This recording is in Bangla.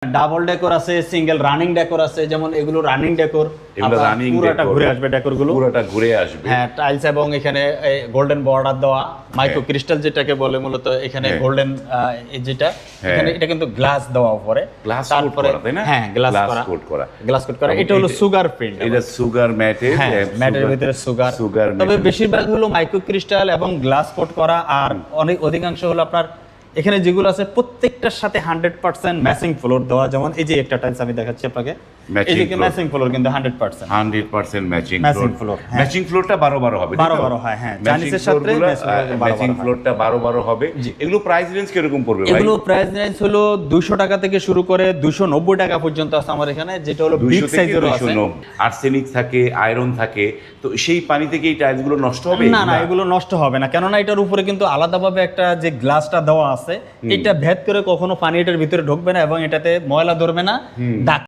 ডাবল ডেকোর আছে, সিঙ্গেল রানিং ডেকোর আছে, যেমন এগুলো রানিং ডেকোর, এগুলো রানিং পুরোটা ঘুরে আসবে ডেকোর গুলো, পুরোটা ঘুরে আসবে। হ্যাঁ টাইলস এবং এখানে গোল্ডেন বর্ডার দেওয়া, মাইক্রো ক্রিস্টাল যেটাকে বলে মূলত এখানে গোল্ডেন যেটা এখানে এটা কিন্তু গ্লাস দেওয়া উপরে, গ্লাস কোট করা তাই না? হ্যাঁ গ্লাস করা, কোট করা, গ্লাস কোট করা। এটা হলো সুগার প্রিন্ট, এটা সুগার ম্যাটের, হ্যাঁ ম্যাটের ভিতরে সুগার, তবে বেশিরভাগ হলো মাইক্রো ক্রিস্টাল এবং গ্লাস কোট করা। আর অনেক অধিকাংশ হলো আপনার এখানে যেগুলো আছে প্রত্যেকটার সাথে 100% ম্যাচিং ফ্লোর দেওয়া। যেমন এই যে একটা টাইলস আমি দেখাচ্ছি আপনাকে, এই যে ম্যাচিং ফ্লোর কিন্তু 100% ম্যাচিং ফ্লোর। ম্যাচিং ফ্লোরটা 12 হবে, 12 হয়, হ্যাঁ জানিসের সাথে ম্যাচিং ফ্লোরটা 12 হবে। এগুলো প্রাইস রেঞ্জ কিরকম পড়বে ভাই? এগুলো প্রাইস রেঞ্জ হলো 200 টাকা থেকে শুরু করে 290 টাকা পর্যন্ত আছে আমার এখানে, যেটা হলো বিগ সাইজের আছে। আর্সেনিক থাকে, আয়রন থাকে, তো সেই পানি থেকে এই টাইলস গুলো নষ্ট হবে না না, এগুলো নষ্ট হবে না, কেননা এটার উপরে কিন্তু আলাদাভাবে একটা যে গ্লাসটা দেওয়া আছে, এটা ভেদ করে কখনো পানি এটার ভিতরে ঢুকবে না এবং এটাতে ময়লা ধরবে না, দাগ